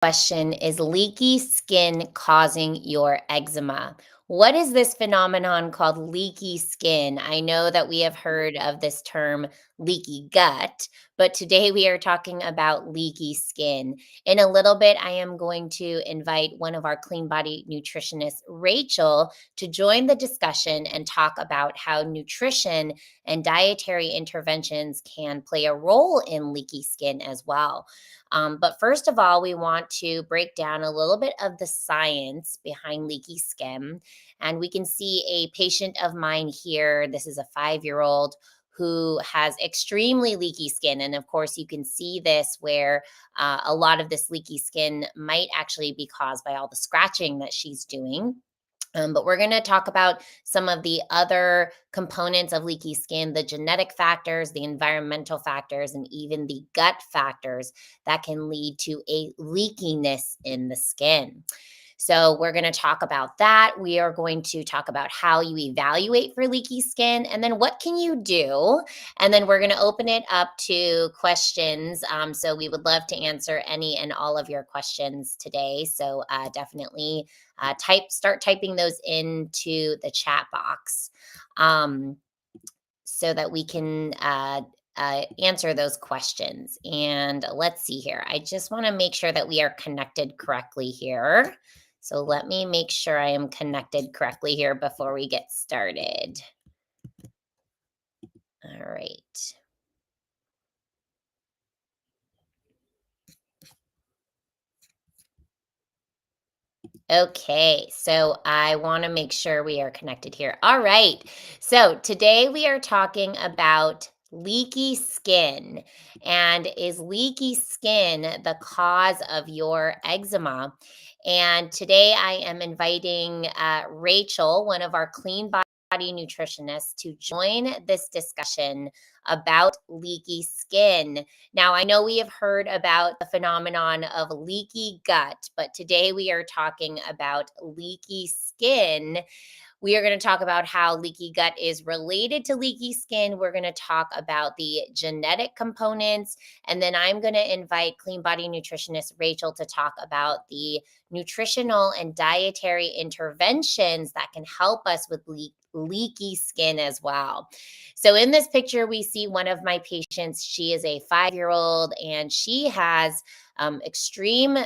Question: is leaky skin causing your eczema? What is this phenomenon called leaky skin? I know that we have heard of this term leaky gut, but today we are talking about leaky skin. In a little bit, I am going to invite one of our clean body nutritionists, Rachel, to join the discussion and talk about how nutrition and dietary interventions can play a role in leaky skin as well. But first of all, we want to break down a little bit of the science behind leaky skin. And we can see a patient of mine here. This is a 5-year-old who has extremely leaky skin. And of course, you can see this where a lot of this leaky skin might actually be caused by all the scratching that she's doing. But we're going to talk about some of the other components of leaky skin, the genetic factors, the environmental factors, and even the gut factors that can lead to a leakiness in the skin. So, we're going to talk about that. We are going to talk about how you evaluate for leaky skin and then what can you do. And then we're going to open it up to questions. So, we would love to answer any and all of your questions today. So, definitely start typing those into the chat box um, so that we can answer those questions. And let's see here. I just want to make sure that we are connected correctly here. So let me make sure I am connected correctly here before we get started. All right. Okay, so I want to make sure we are connected here. All right. So today we are talking about leaky skin. And is leaky skin the cause of your eczema? And today I am inviting Rachel, one of our clean body nutritionists, to join this discussion about leaky skin. Now, I know we have heard about the phenomenon of leaky gut, but today we are talking about leaky skin. We are going to talk about how leaky gut is related to leaky skin. We're going to talk about the genetic components. And then I'm going to invite clean body nutritionist Rachel to talk about the nutritional and dietary interventions that can help us with leaky skin as well. So in this picture, we see one of my patients. She is a 5-year-old and she has extreme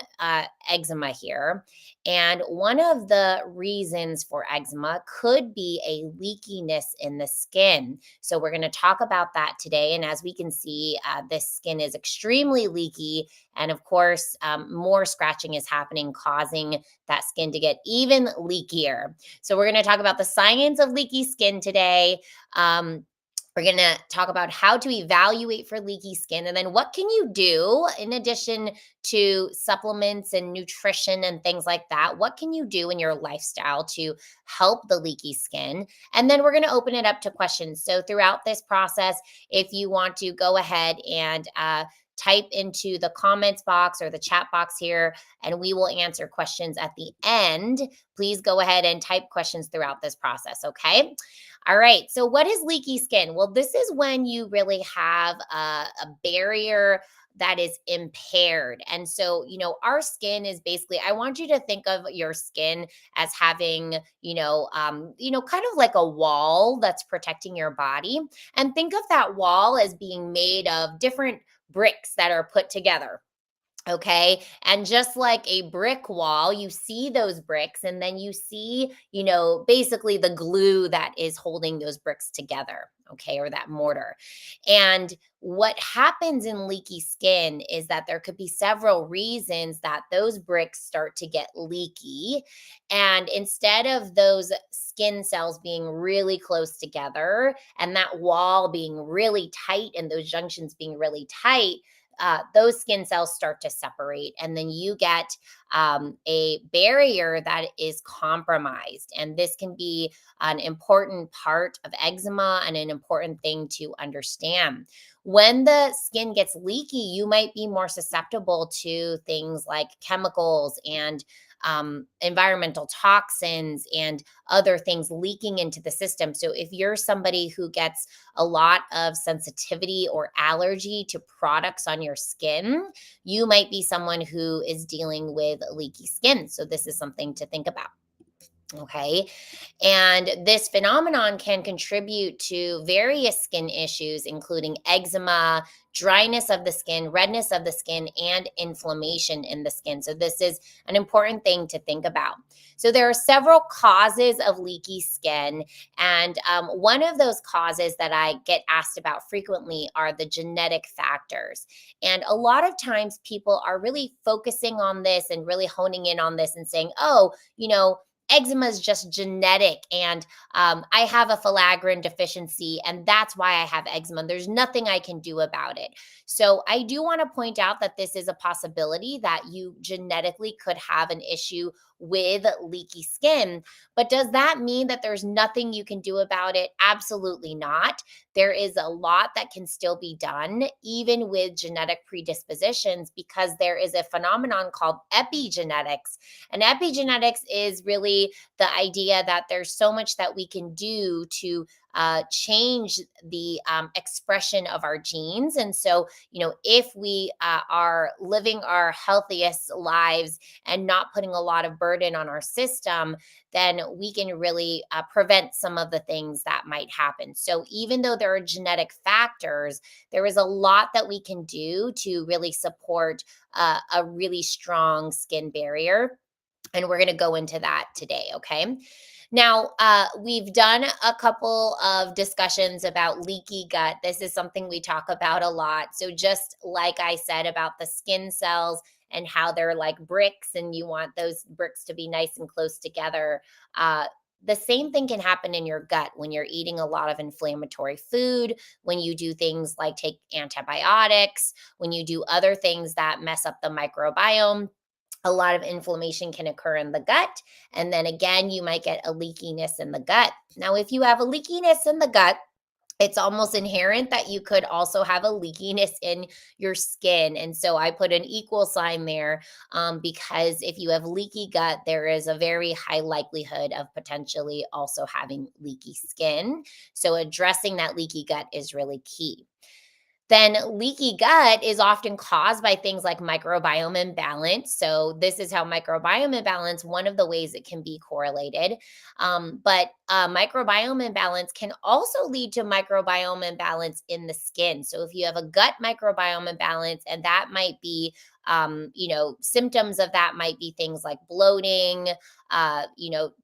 eczema here. And one of the reasons for eczema could be a leakiness in the skin. So, we're going to talk about that today. And as we can see, this skin is extremely leaky. And of course, more scratching is happening, causing that skin to get even leakier. So, we're going to talk about the science of leaky skin today. We're going to talk about how to evaluate for leaky skin and then what can you do in addition to supplements and nutrition and things like that. What can you do in your lifestyle to help the leaky skin? And then we're going to open it up to questions. So throughout this process, if you want to go ahead and type into the comments box or the chat box here, and we will answer questions at the end. Please go ahead and type questions throughout this process, okay? All right. So, what is leaky skin? Well, this is when you really have a barrier that is impaired. And so, our skin is basically, I want you to think of your skin as having, kind of like a wall that's protecting your body. And think of that wall as being made of different bricks that are put together. Okay. And just like a brick wall, you see those bricks and then you see, basically the glue that is holding those bricks together. Okay. Or that mortar. And what happens in leaky skin is that there could be several reasons that those bricks start to get leaky. And instead of those skin cells being really close together and that wall being really tight and those junctions being really tight, those skin cells start to separate, and then you get a barrier that is compromised. And this can be an important part of eczema and an important thing to understand. When the skin gets leaky, you might be more susceptible to things like chemicals and environmental toxins and other things leaking into the system. So, if you're somebody who gets a lot of sensitivity or allergy to products on your skin, you might be someone who is dealing with leaky skin. So, this is something to think about. Okay. And this phenomenon can contribute to various skin issues, including eczema, dryness of the skin, redness of the skin, and inflammation in the skin. So, this is an important thing to think about. So, there are several causes of leaky skin. And one of those causes that I get asked about frequently are the genetic factors. And a lot of times people are really focusing on this and really honing in on this and saying, oh, eczema is just genetic, and I have a filaggrin deficiency, and that's why I have eczema. There's nothing I can do about it. So, I do want to point out that this is a possibility that you genetically could have an issue with leaky skin. But does that mean that there's nothing you can do about it? Absolutely not. There is a lot that can still be done, even with genetic predispositions, because there is a phenomenon called epigenetics. And epigenetics is really the idea that there's so much that we can do to change the expression of our genes. And so, if we are living our healthiest lives and not putting a lot of burden on our system, then we can really prevent some of the things that might happen. So, even though there are genetic factors, there is a lot that we can do to really support a really strong skin barrier. And we're going to go into that today. Okay. Now, we've done a couple of discussions about leaky gut. This is something we talk about a lot. So, just like I said about the skin cells and how they're like bricks, and you want those bricks to be nice and close together. Uh, the same thing can happen in your gut when you're eating a lot of inflammatory food, when you do things like take antibiotics, when you do other things that mess up the microbiome. A lot of inflammation can occur in the gut. And then again, you might get a leakiness in the gut. Now, if you have a leakiness in the gut, it's almost inherent that you could also have a leakiness in your skin. And so I put an equal sign there, because if you have leaky gut, there is a very high likelihood of potentially also having leaky skin. So addressing that leaky gut is really key. Then leaky gut is often caused by things like microbiome imbalance. So this is how microbiome imbalance, one of the ways it can be correlated. But microbiome imbalance can also lead to microbiome imbalance in the skin. So if you have a gut microbiome imbalance, and that might be, symptoms of that might be things like bloating,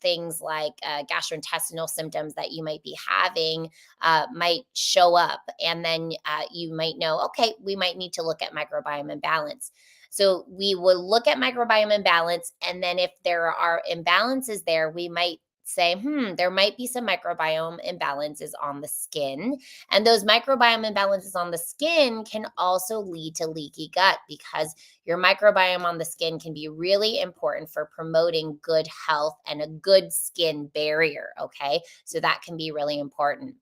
things like gastrointestinal symptoms that you might be having might show up. And then you might know, okay, we might need to look at microbiome imbalance. So we will look at microbiome imbalance. And then if there are imbalances there, we might say, there might be some microbiome imbalances on the skin. And those microbiome imbalances on the skin can also lead to leaky gut, because your microbiome on the skin can be really important for promoting good health and a good skin barrier. Okay. So that can be really important.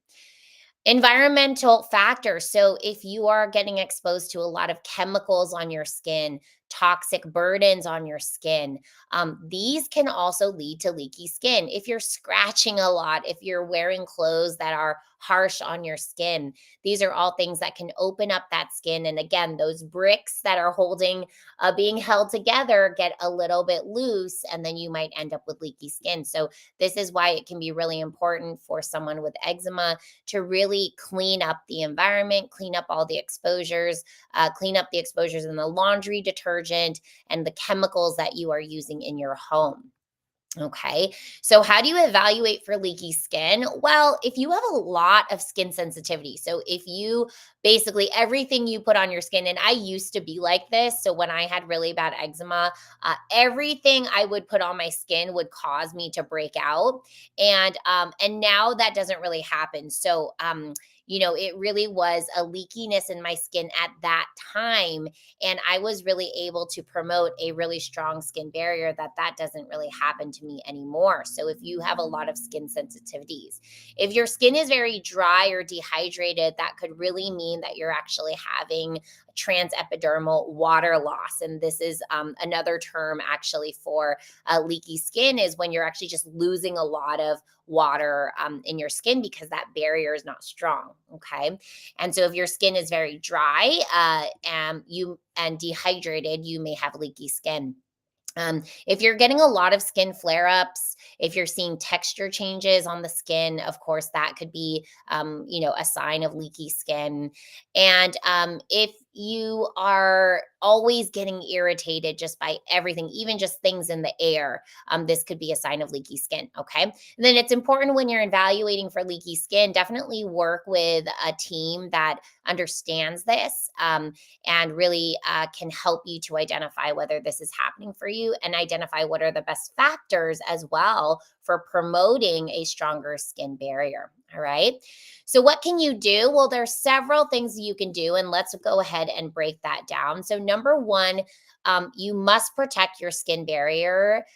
Environmental factors. So, if you are getting exposed to a lot of chemicals on your skin, toxic burdens on your skin, these can also lead to leaky skin. If you're scratching a lot, if you're wearing clothes that are harsh on your skin, these are all things that can open up that skin. And again, those bricks that are being held together get a little bit loose, and then you might end up with leaky skin. So, this is why it can be really important for someone with eczema to really clean up the environment, clean up all the exposures, clean up the exposures in the laundry detergent and the chemicals that you are using in your home. Okay. So, how do you evaluate for leaky skin? Well, if you have a lot of skin sensitivity, so if you basically everything you put on your skin, and I used to be like this. So, when I had really bad eczema, everything I would put on my skin would cause me to break out. And now that doesn't really happen. So, it really was a leakiness in my skin at that time. And I was really able to promote a really strong skin barrier that doesn't really happen to me anymore. So if you have a lot of skin sensitivities, if your skin is very dry or dehydrated, that could really mean that you're actually having transepidermal water loss. And this is another term actually for leaky skin, is when you're actually just losing a lot of water in your skin because that barrier is not strong. Okay. And so if your skin is very dry and dehydrated, you may have leaky skin. If you're getting a lot of skin flare ups, if you're seeing texture changes on the skin, of course, that could be, a sign of leaky skin. And if you are always getting irritated just by everything, even just things in the air, this could be a sign of leaky skin. Okay. And then it's important when you're evaluating for leaky skin, definitely work with a team that understands this. And really can help you to identify whether this is happening for you and identify what are the best factors as well for promoting a stronger skin barrier. All right. So, what can you do? Well, there's several things you can do, and let's go ahead and break that down. So, number one, you must protect your skin barrier.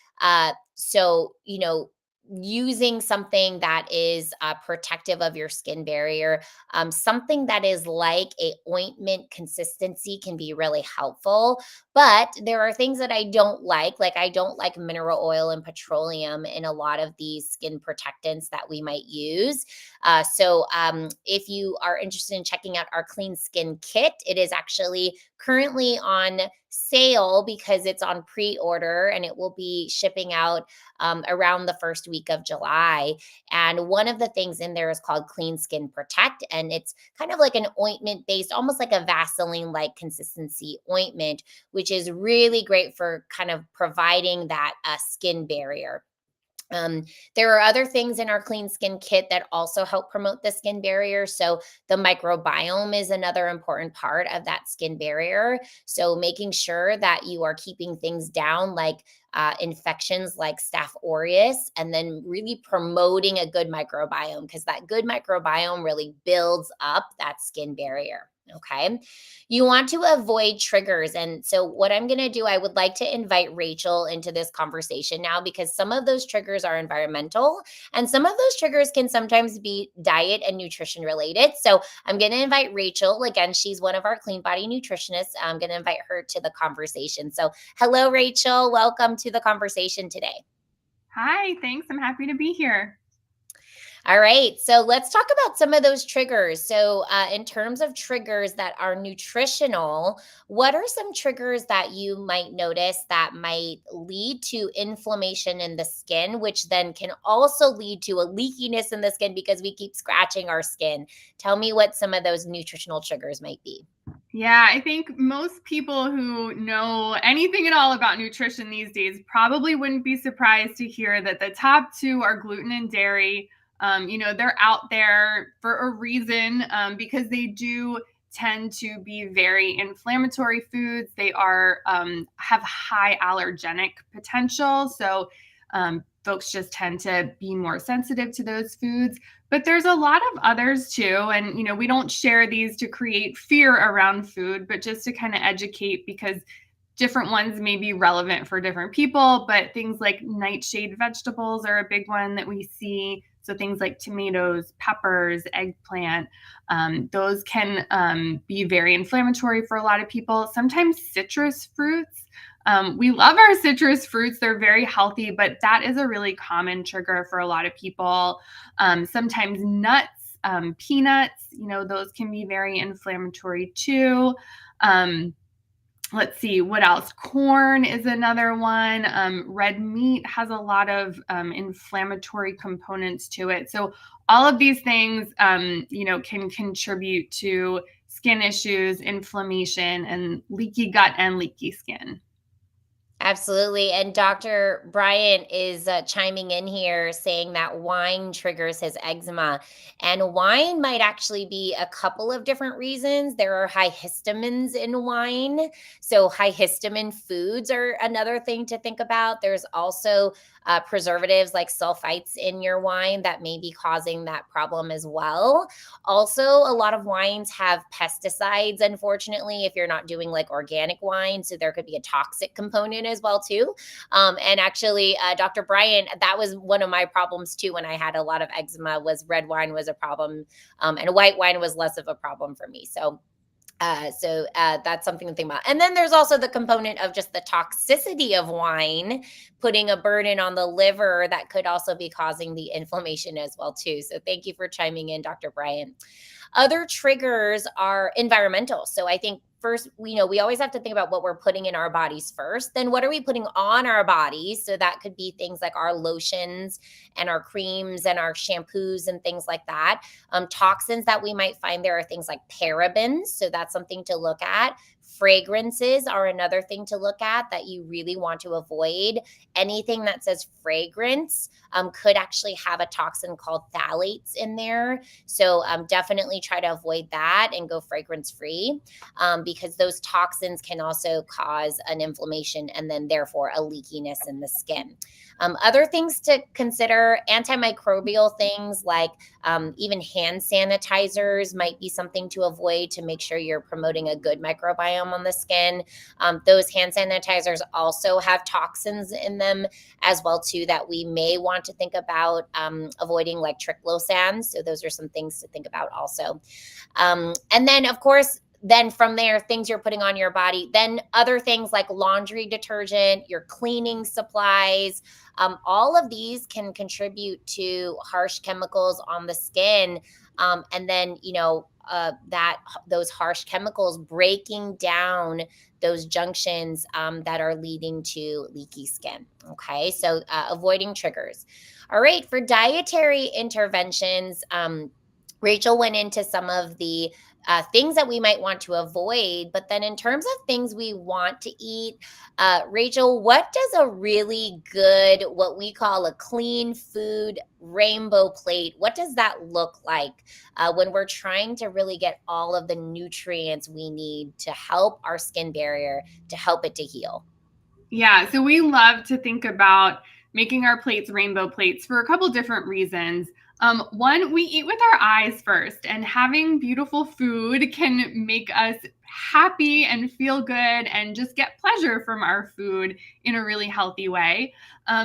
Using something that is protective of your skin barrier, something that is like a ointment consistency can be really helpful. But there are things that I don't like I don't like mineral oil and petroleum in a lot of these skin protectants that we might use. If you are interested in checking out our clean skin kit, it is actually currently on sale because it's on pre-order, and it will be shipping out around the first week of July. And one of the things in there is called Clean Skin Protect. And it's kind of like an ointment based, almost like a Vaseline like consistency ointment, which is really great for kind of providing that skin barrier. Um, there are other things in our clean skin kit that also help promote the skin barrier. So, the microbiome is another important part of that skin barrier. So, making sure that you are keeping things down like infections like Staph aureus, and then really promoting a good microbiome, because that good microbiome really builds up that skin barrier. Okay. You want to avoid triggers. And so, what I'm going to do, I would like to invite Rachel into this conversation now, because some of those triggers are environmental and some of those triggers can sometimes be diet and nutrition related. So, I'm going to invite Rachel. Again, she's one of our clean body nutritionists. I'm going to invite her to the conversation. So, hello, Rachel. Welcome to the conversation today. Hi, thanks. I'm happy to be here. All right. So let's talk about some of those triggers. So, in terms of triggers that are nutritional, what are some triggers that you might notice that might lead to inflammation in the skin, which then can also lead to a leakiness in the skin because we keep scratching our skin? Tell me what some of those nutritional triggers might be. Yeah, I think most people who know anything at all about nutrition these days probably wouldn't be surprised to hear that the top two are gluten and dairy. They're out there for a reason, because they do tend to be very inflammatory foods. They are have high allergenic potential. So folks just tend to be more sensitive to those foods. But there's a lot of others too. And, we don't share these to create fear around food, but just to kind of educate, because different ones may be relevant for different people. But things like nightshade vegetables are a big one that we see. So things like tomatoes, peppers, eggplant, those can be very inflammatory for a lot of people. Sometimes citrus fruits. We love our citrus fruits. They're very healthy, but that is a really common trigger for a lot of people. Sometimes nuts, peanuts, those can be very inflammatory too. Let's see what else. Corn is another one. Red meat has a lot of inflammatory components to it. So all of these things, can contribute to skin issues, inflammation, and leaky gut and leaky skin. Absolutely. And Dr. Bryant is chiming in here saying that wine triggers his eczema. And wine might actually be a couple of different reasons. There are high histamines in wine. So, high histamine foods are another thing to think about. There's also preservatives like sulfites in your wine that may be causing that problem as well. Also, a lot of wines have pesticides, unfortunately, if you're not doing like organic wine. So there could be a toxic component as well too. And actually, Dr. Bryant, that was one of my problems too when I had a lot of eczema. Was red wine was a problem, and white wine was less of a problem for me. So that's something to think about. And then there's also the component of just the toxicity of wine, putting a burden on the liver that could also be causing the inflammation as well too. So thank you for chiming in, Dr. Bryant. Other triggers are environmental. So I think first, we always have to think about what we're putting in our bodies first. Then what are we putting on our bodies? So that could be things like our lotions and our creams and our shampoos and things like that. Toxins that we might find there are things like parabens. So that's something to look at. Fragrances are another thing to look at that you really want to avoid. Anything that says fragrance could actually have a toxin called phthalates in there. So definitely try to avoid that and go fragrance free, because those toxins can also cause an inflammation and then therefore a leakiness in the skin. Other things to consider, antimicrobial things like even hand sanitizers might be something to avoid to make sure you're promoting a good microbiome on the skin. Those hand sanitizers also have toxins in them as well too that we may want to think about avoiding, like triclosan. So those are some things to think about also. And then, of course, then from there, things you're putting on your body, then other things like laundry detergent, your cleaning supplies, all of these can contribute to harsh chemicals on the skin. And then, that those harsh chemicals breaking down those junctions that are leading to leaky skin. Okay. So avoiding triggers. All right. For dietary interventions, Rachel went into some of the things that we might want to avoid. But then, in terms of things we want to eat, Rachel, what does a really good, what we call a clean food rainbow plate, what does that look like when we're trying to really get all of the nutrients we need to help our skin barrier, to help it to heal? Yeah, so we love to think about making our plates rainbow plates for a couple different reasons. One, we eat with our eyes first, and having beautiful food can make us happy and feel good and just get pleasure from our food in a really healthy way.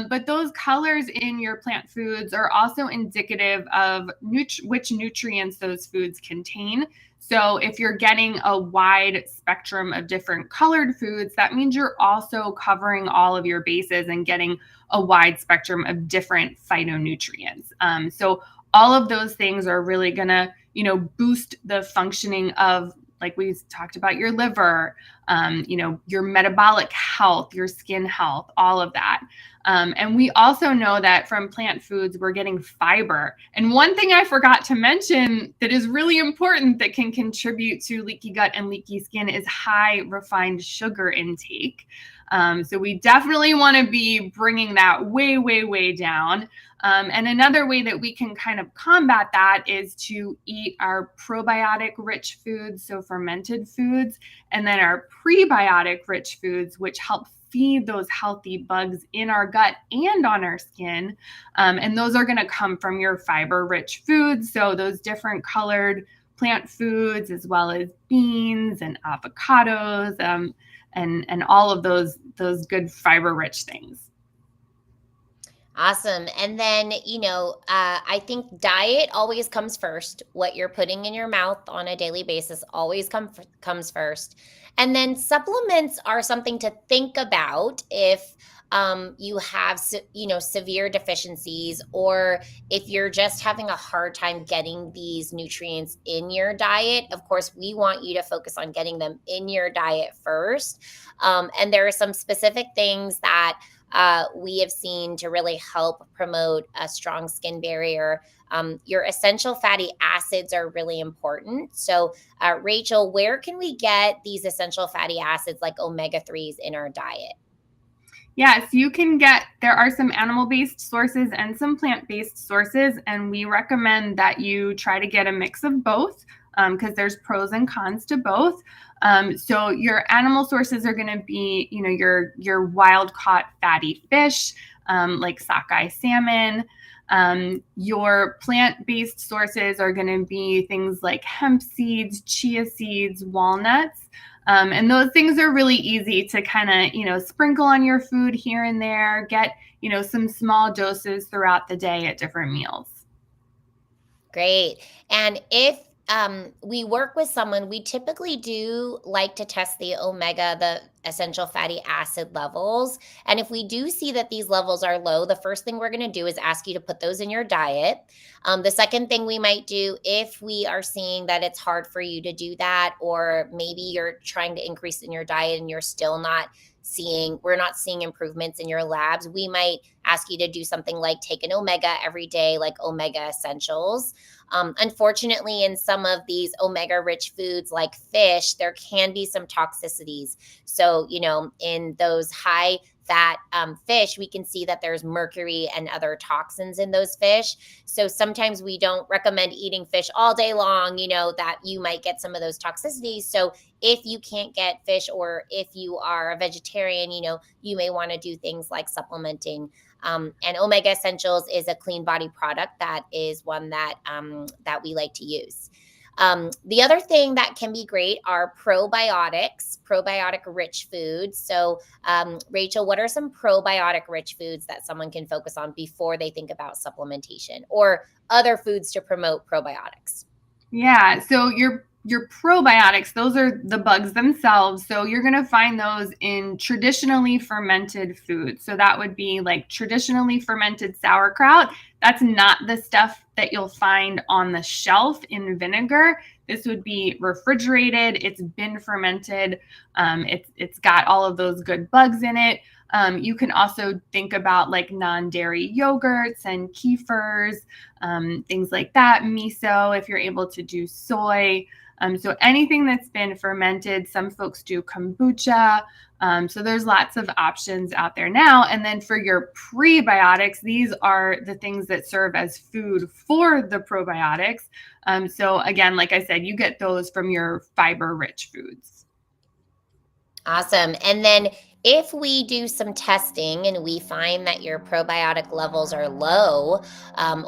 But those colors in your plant foods are also indicative of which nutrients those foods contain. So if you're getting a wide spectrum of different colored foods, that means you're also covering all of your bases and getting a wide spectrum of different phytonutrients. So all of those things are really going to, boost the functioning of, like we talked about, your liver, your metabolic health, your skin health, all of that. And we also know that from plant foods, we're getting fiber. And one thing I forgot to mention that is really important that can contribute to leaky gut and leaky skin is high refined sugar intake. So we definitely want to be bringing that way, way, way down. And another way that we can kind of combat that is to eat our probiotic rich foods, so fermented foods, and then our prebiotic rich foods, which help feed those healthy bugs in our gut and on our skin. And those are going to come from your fiber rich foods. So those different colored plant foods, as well as beans and avocados, and all of those good fiber rich things. Awesome. And then, I think diet always comes first. What you're putting in your mouth on a daily basis always comes first. And then supplements are something to think about if you have, severe deficiencies, or if you're just having a hard time getting these nutrients in your diet. Of course, we want you to focus on getting them in your diet first. And there are some specific things that we have seen to really help promote a strong skin barrier. Your essential fatty acids are really important. So, Rachel, where can we get these essential fatty acids like omega 3s in our diet? Yes, there are some animal-based sources and some plant-based sources, and we recommend that you try to get a mix of both because there's pros and cons to both. So your animal sources are going to be, your wild-caught fatty fish, like sockeye salmon. Your plant-based sources are going to be things like hemp seeds, chia seeds, walnuts. And those things are really easy to kind of, sprinkle on your food here and there, get, some small doses throughout the day at different meals. Great. And if we work with someone, we typically do like to test the essential fatty acid levels. And if we do see that these levels are low, the first thing we're going to do is ask you to put those in your diet. The second thing we might do, if we are seeing that it's hard for you to do that, or maybe you're trying to increase in your diet and you're still we're not seeing improvements in your labs, we might ask you to do something like take an omega every day, like omega essentials. Unfortunately, in some of these omega rich foods like fish, there can be some toxicities. So, in those high fat fish, we can see that there's mercury and other toxins in those fish. So sometimes we don't recommend eating fish all day long, that you might get some of those toxicities. So if you can't get fish, or if you are a vegetarian, you may want to do things like supplementing. And Omega Essentials is a clean body product that is one that we like to use. The other thing that can be great are probiotic rich foods. So, Rachel, what are some probiotic rich foods that someone can focus on before they think about supplementation, or other foods to promote probiotics? Yeah, so your probiotics, those are the bugs themselves. So you're going to find those in traditionally fermented foods. So that would be like traditionally fermented sauerkraut. That's not the stuff that you'll find on the shelf in vinegar. This would be refrigerated. It's been fermented. It's got all of those good bugs in it. You can also think about like non-dairy yogurts and kefirs, things like that. Miso, if you're able to do soy. So anything that's been fermented. Some folks do kombucha. So there's lots of options out there now. And then for your prebiotics, these are the things that serve as food for the probiotics. So again, like I said, you get those from your fiber-rich foods. Awesome. And then if we do some testing and we find that your probiotic levels are low,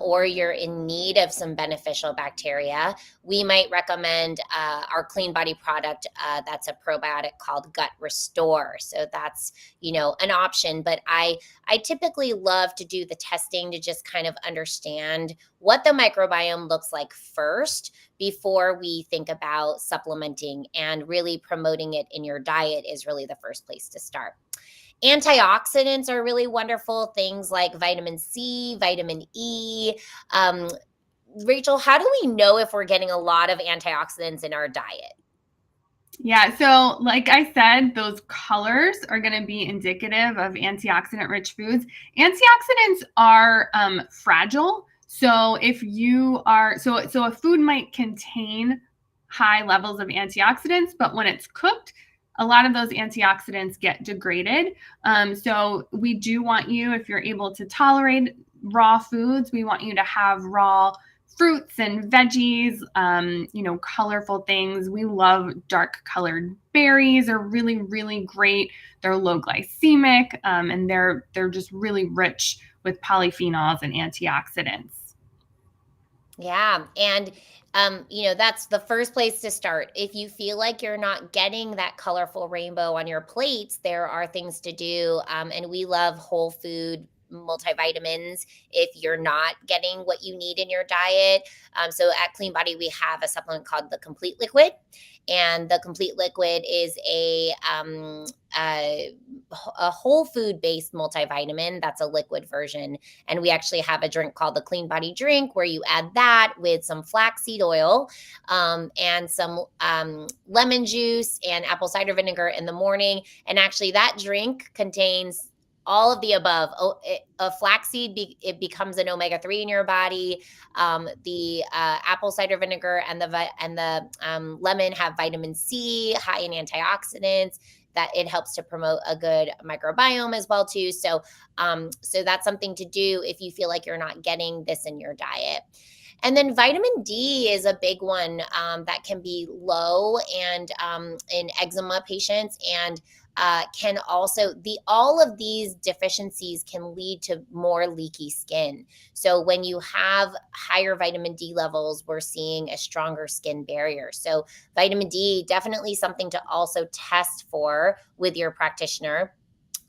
or you're in need of some beneficial bacteria, we might recommend our clean body product that's a probiotic called Gut Restore. So that's, an option. But I typically love to do the testing to just kind of understand what the microbiome looks like first before we think about supplementing, and really promoting it in your diet is really the first place to start. Antioxidants are really wonderful, things like vitamin C, vitamin E. Um, Rachel, how do we know if we're getting a lot of antioxidants in our diet? Yeah, so like I said, those colors are going to be indicative of antioxidant rich foods. Antioxidants are fragile. So if you are, so a food might contain high levels of antioxidants, but when it's cooked, a lot of those antioxidants get degraded. So we do want you, if you're able to tolerate raw foods, we want you to have raw fruits and veggies, colorful things. We love dark colored berries are really, really great. They're low glycemic, and they're just really rich with polyphenols and antioxidants. Yeah. And, that's the first place to start. If you feel like you're not getting that colorful rainbow on your plates, there are things to do. And we love whole food multivitamins if you're not getting what you need in your diet. So at Clean Body, we have a supplement called the Complete Liquid. And the Complete Liquid is a whole food based multivitamin that's a liquid version. And we actually have a drink called the Clean Body Drink, where you add that with some flaxseed oil, and some lemon juice and apple cider vinegar in the morning. And actually, that drink contains all of the above. A flaxseed, it becomes an omega-3 in your body. The apple cider vinegar and the lemon have vitamin C, high in antioxidants. that it helps to promote a good microbiome as well too. So that's something to do if you feel like you're not getting this in your diet. And then vitamin D is a big one that can be low and in eczema patients, and can also all of these deficiencies can lead to more leaky skin. So when you have higher vitamin D levels, we're seeing a stronger skin barrier. So vitamin D definitely something to also test for with your practitioner.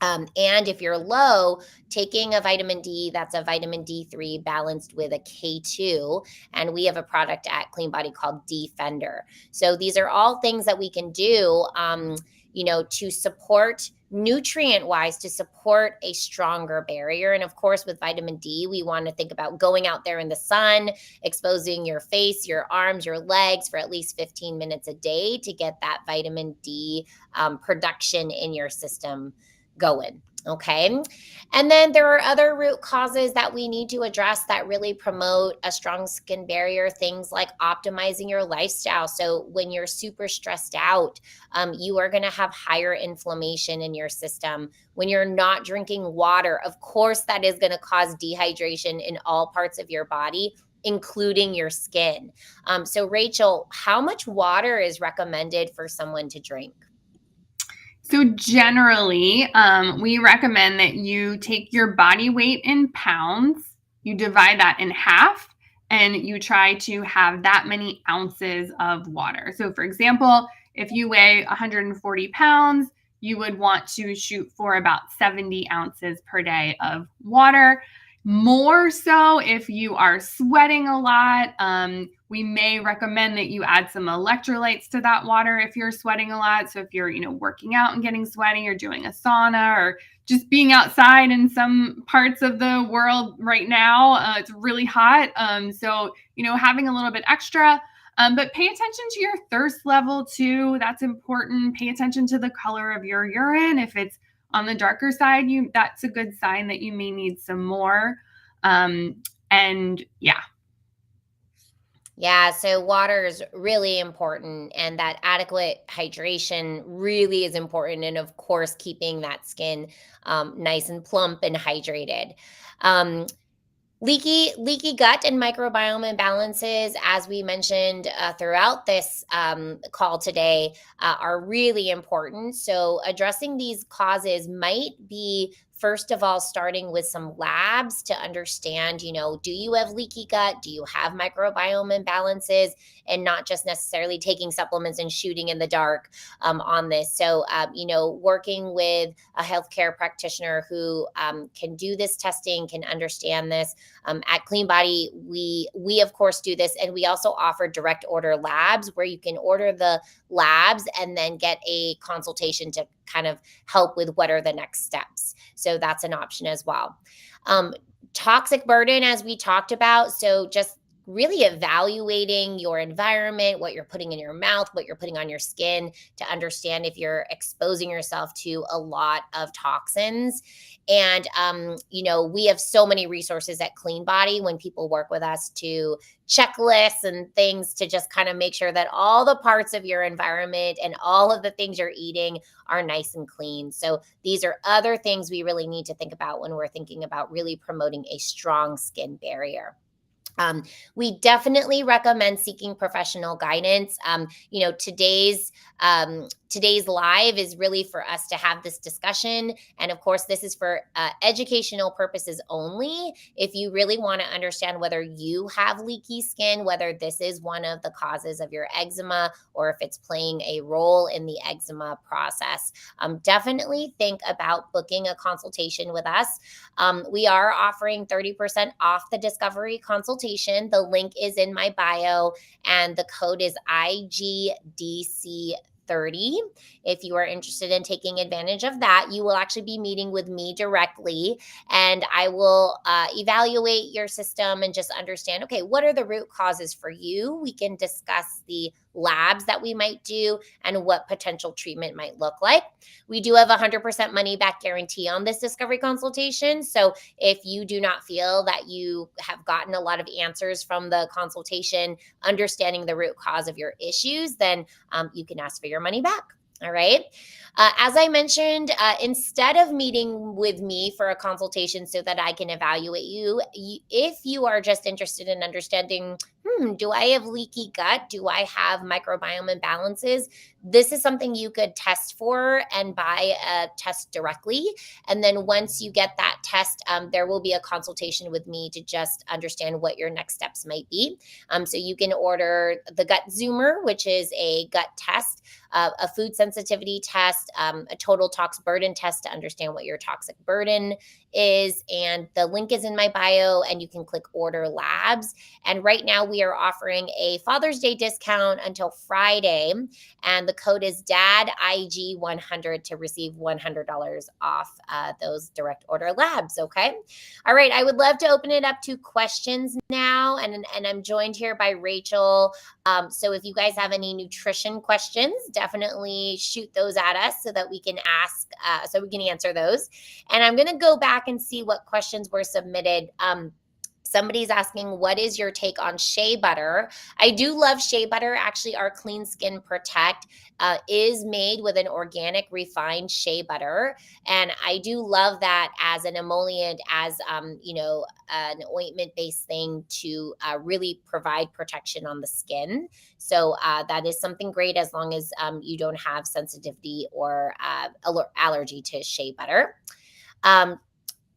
And if you're low, taking a vitamin D, that's a vitamin D3 balanced with a K2. And we have a product at Clean Body called Defender. So these are all things that we can do, to support nutrient wise, to support a stronger barrier. And of course, with vitamin D, we want to think about going out there in the sun, exposing your face, your arms, your legs for at least 15 minutes a day to get that vitamin D production in your system going. Okay. And then there are other root causes that we need to address that really promote a strong skin barrier, things like optimizing your lifestyle. So when you're super stressed out, you are going to have higher inflammation in your system. When you're not drinking water, of course, that is going to cause dehydration in all parts of your body, including your skin. So, Rachel, how much water is recommended for someone to drink? So generally, we recommend that you take your body weight in pounds, you divide that in half, and you try to have that many ounces of water. So for example, if you weigh 140 pounds, you would want to shoot for about 70 ounces per day of water. More so if you are sweating a lot. We may recommend that you add some electrolytes to that water if you're sweating a lot. So if you're, working out and getting sweaty, or doing a sauna, or just being outside in some parts of the world right now, it's really hot. So having a little bit extra. But pay attention to your thirst level too. That's important. Pay attention to the color of your urine. If it's on the darker side, that's a good sign that you may need some more. And yeah. Yeah, so water is really important, and that adequate hydration really is important. And of course, keeping that skin nice and plump and hydrated. Um, leaky gut and microbiome imbalances, as we mentioned throughout this call today, are really important. So, addressing these causes might be, first of all, starting with some labs to understand, do you have leaky gut? Do you have microbiome imbalances? And not just necessarily taking supplements and shooting in the dark on this. So, working with a healthcare practitioner who can do this testing, can understand this. At Clean Body, we of course do this, and we also offer direct order labs where you can order the labs and then get a consultation to kind of help with what are the next steps. So that's an option as well. Toxic burden, as we talked about. So just really evaluating your environment, what you're putting in your mouth, what you're putting on your skin, to understand if you're exposing yourself to a lot of toxins. And, we have so many resources at Clean Body when people work with us, to checklists and things to just kind of make sure that all the parts of your environment and all of the things you're eating are nice and clean. So these are other things we really need to think about when we're thinking about really promoting a strong skin barrier. We definitely recommend seeking professional guidance. Today's live is really for us to have this discussion, and of course, this is for educational purposes only. If you really want to understand whether you have leaky skin, whether this is one of the causes of your eczema, or if it's playing a role in the eczema process, definitely think about booking a consultation with us. We are offering 30% off the discovery consultation. The link is in my bio, and the code is IGDC30. If you are interested in taking advantage of that, you will actually be meeting with me directly, and I will evaluate your system and just understand, okay, what are the root causes for you? We can discuss the labs that we might do and what potential treatment might look like. We do have a 100% money back guarantee on this discovery consultation. So if you do not feel that you have gotten a lot of answers from the consultation, understanding the root cause of your issues, then you can ask for your money back. All right. As I mentioned, instead of meeting with me for a consultation so that I can evaluate you, if you are just interested in understanding, do I have leaky gut? Do I have microbiome imbalances? This is something you could test for and buy a test directly. And then once you get that test, there will be a consultation with me to just understand what your next steps might be. So you can order the gut zoomer, which is a gut test, a food sensitivity test, a total tox burden test to understand what your toxic burden is. And the link is in my bio, and you can click order labs. And right now, we are offering a Father's Day discount until Friday. And the code is DADIG100 to receive $100 off those direct order labs. Okay. All right. I would love to open it up to questions now. And I'm joined here by Rachel. So if you guys have any nutrition questions, definitely shoot those at us so that we can so we can answer those. And I'm going to go back and see what questions were submitted. Somebody's asking, what is your take on shea butter? I do love shea butter. Actually, our Clean Skin Protect is made with an organic refined shea butter. And I do love that as an emollient, as, an ointment based thing to really provide protection on the skin. So that is something great as long as you don't have sensitivity or allergy to shea butter. Um,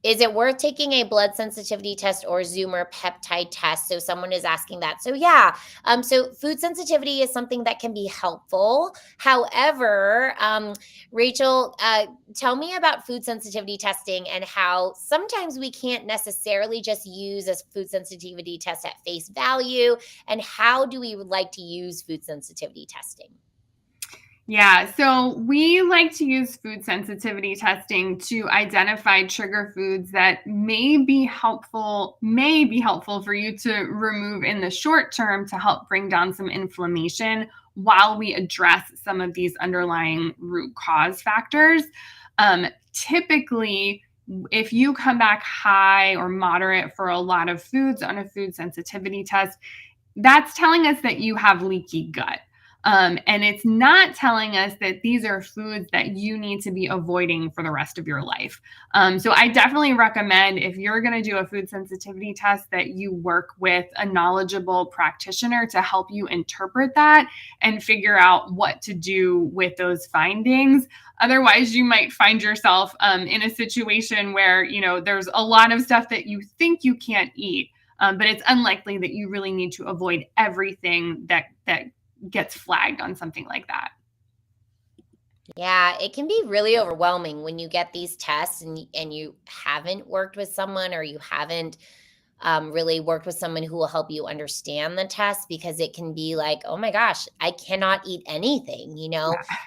is it worth taking a blood sensitivity test or Zoomer peptide test? So someone is asking that. So yeah, so food sensitivity is something that can be helpful. However, Rachel, tell me about food sensitivity testing and how sometimes we can't necessarily just use a food sensitivity test at face value. And how do we like to use food sensitivity testing? Yeah, so we like to use food sensitivity testing to identify trigger foods that may be helpful for you to remove in the short term to help bring down some inflammation while we address some of these underlying root cause factors. Typically, if you come back high or moderate for a lot of foods on a food sensitivity test, that's telling us that you have leaky gut. And it's not telling us that these are foods that you need to be avoiding for the rest of your life. So I definitely recommend, if you're going to do a food sensitivity test, that you work with a knowledgeable practitioner to help you interpret that and figure out what to do with those findings. Otherwise, you might find yourself in a situation where, there's a lot of stuff that you think you can't eat. But it's unlikely that you really need to avoid everything that gets flagged on something like that. Yeah, it can be really overwhelming when you get these tests and you haven't worked with someone, or you haven't really worked with someone who will help you understand the test, because it can be like, oh my gosh, I cannot eat anything,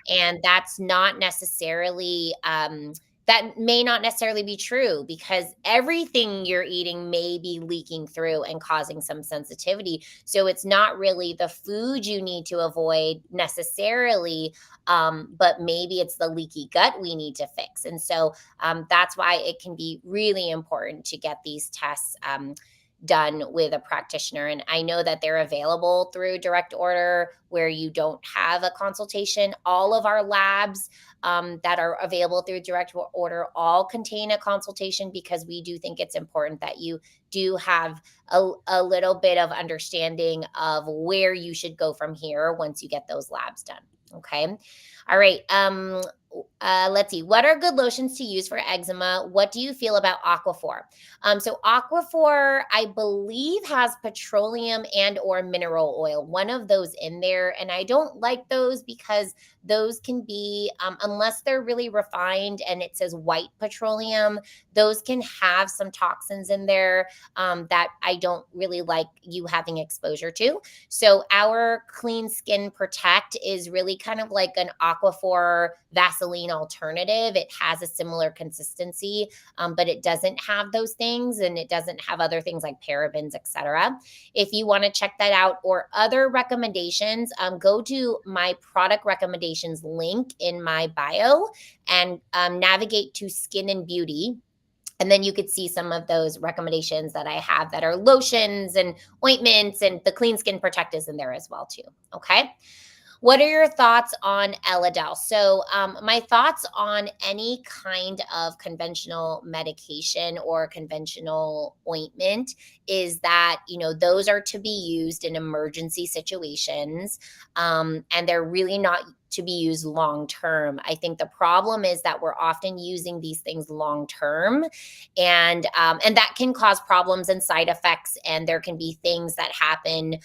and that's not necessarily, that may not necessarily be true, because everything you're eating may be leaking through and causing some sensitivity. So it's not really the food you need to avoid necessarily, but maybe it's the leaky gut we need to fix. And so that's why it can be really important to get these tests done with a practitioner. And I know that they're available through direct order where you don't have a consultation. All of our labs that are available through direct order all contain a consultation, because we do think it's important that you do have a little bit of understanding of where you should go from here once you get those labs done. Okay. All right. Let's see. What are good lotions to use for eczema? What do you feel about Aquaphor? So Aquaphor, I believe, has petroleum and or mineral oil, one of those in there. And I don't like those because those can be, unless they're really refined and it says white petroleum, those can have some toxins in there that I don't really like you having exposure to. So our Clean Skin Protect is really kind of like an Aquaphor Vaseline alternative. It has a similar consistency, but it doesn't have those things, and it doesn't have other things like parabens, etc. If you want to check that out or other recommendations, go to my product recommendations link in my bio and navigate to Skin and Beauty. And then you could see some of those recommendations that I have that are lotions and ointments, and the Clean Skin Protect is in there as well too. Okay. What are your thoughts on Elidel? So, my thoughts on any kind of conventional medication or conventional ointment is that, those are to be used in emergency situations, and they're really not to be used long term. I think the problem is that we're often using these things long term, and that can cause problems and side effects. And there can be things that happen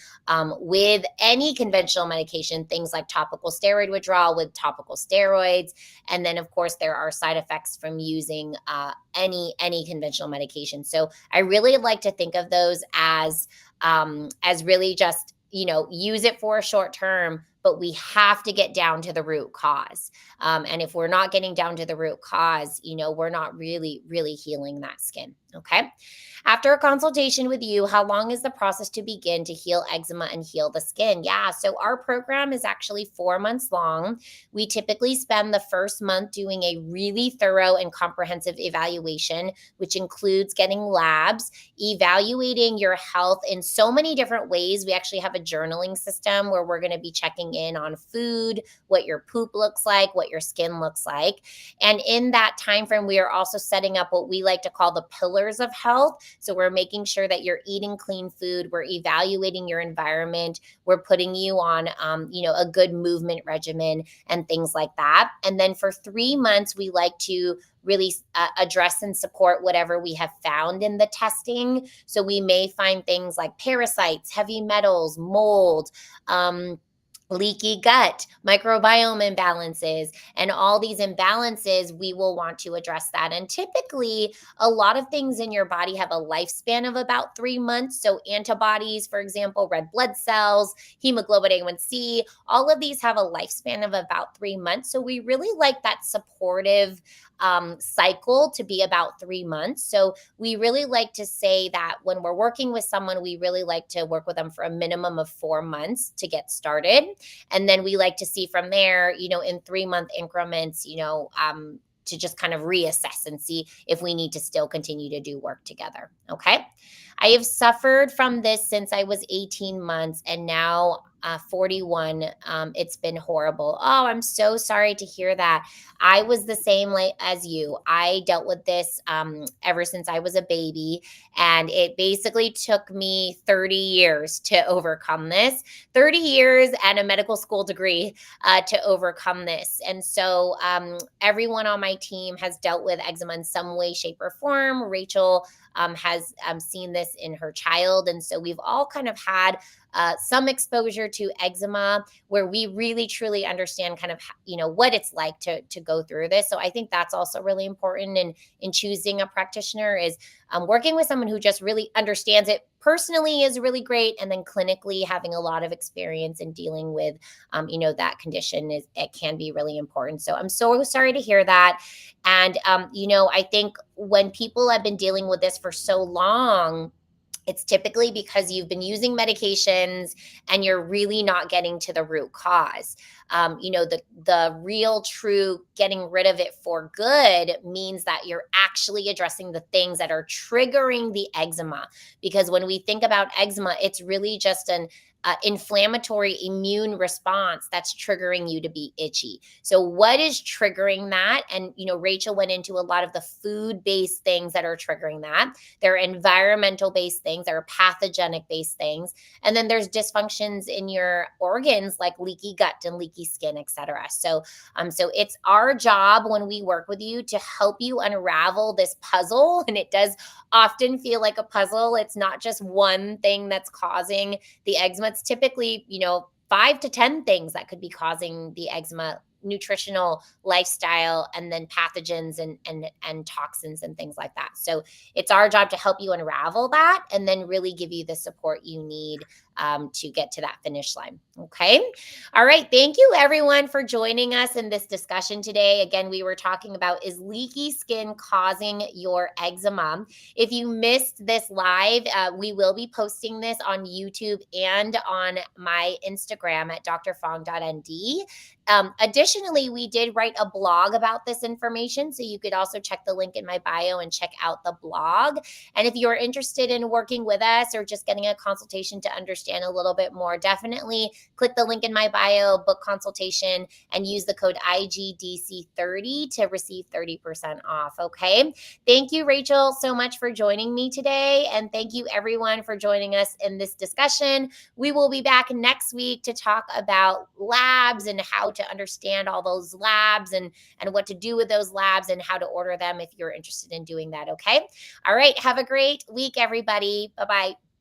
with any conventional medication, things like topical steroid withdrawal with topical steroids, and then of course there are side effects from using any conventional medication. So I really like to think of those as really just use it for a short term, but we have to get down to the root cause. And if we're not getting down to the root cause, we're not really healing that skin. Okay. After a consultation with you, how long is the process to begin to heal eczema and heal the skin? Yeah, so our program is actually 4 months long. We typically spend the first month doing a really thorough and comprehensive evaluation, which includes getting labs, evaluating your health in so many different ways. We actually have a journaling system where we're going to be checking in on food, what your poop looks like, what your skin looks like. And in that time frame, we are also setting up what we like to call the pillars of health. So we're making sure that you're eating clean food. We're evaluating your environment. We're putting you on, a good movement regimen and things like that. And then for 3 months, we like to really address and support whatever we have found in the testing. So we may find things like parasites, heavy metals, mold, leaky gut, microbiome imbalances, and all these imbalances, we will want to address that. And typically, a lot of things in your body have a lifespan of about 3 months. So, antibodies, for example, red blood cells, hemoglobin A1C, all of these have a lifespan of about 3 months. So, we really like that supportive cycle to be about 3 months. So, we really like to say that when we're working with someone, we really like to work with them for a minimum of 4 months to get started. And then we like to see from there, in 3 month increments, to just kind of reassess and see if we need to still continue to do work together. Okay. I have suffered from this since I was 18 months and now 41. It's been horrible. Oh, I'm so sorry to hear that. I was the same like as you. I dealt with this ever since I was a baby, and it basically took me 30 years to overcome this. 30 years and a medical school degree to overcome this. And so everyone on my team has dealt with eczema in some way, shape, or form. Rachel has seen this in her child. And so we've all kind of had some exposure to eczema where we really truly understand kind of what it's like to go through this. So I think that's also really important in choosing a practitioner is working with someone who just really understands it personally is really great, and then clinically having a lot of experience in dealing with that condition is it can be really important. So I'm so sorry to hear that. And I think when people have been dealing with this for so long, it's typically because you've been using medications and you're really not getting to the root cause. The real true getting rid of it for good means that you're actually addressing the things that are triggering the eczema. Because when we think about eczema, it's really just an inflammatory immune response that's triggering you to be itchy. So, what is triggering that? And, Rachel went into a lot of the food based things that are triggering that. There are environmental based things, there are pathogenic based things. And then there's dysfunctions in your organs like leaky gut and leaky skin, etc. So it's our job when we work with you to help you unravel this puzzle. And it does often feel like a puzzle. It's not just one thing that's causing the eczema. It's typically, 5 to 10 things that could be causing the eczema: nutritional, lifestyle, and then pathogens and toxins and things like that. So it's our job to help you unravel that and then really give you the support you need to get to that finish line. Okay. All right. Thank you everyone for joining us in this discussion today. Again, we were talking about, is leaky skin causing your eczema? If you missed this live, we will be posting this on YouTube and on my Instagram at drfong.nd. Additionally, we did write a blog about this information, so you could also check the link in my bio and check out the blog. And if you're interested in working with us or just getting a consultation to understand a little bit more, definitely click the link in my bio, book consultation, and use the code IGDC30 to receive 30% off. Okay. Thank you, Rachel, so much for joining me today. And thank you, everyone, for joining us in this discussion. We will be back next week to talk about labs and how to understand all those labs and what to do with those labs and how to order them if you're interested in doing that. Okay. All right. Have a great week, everybody. Bye bye.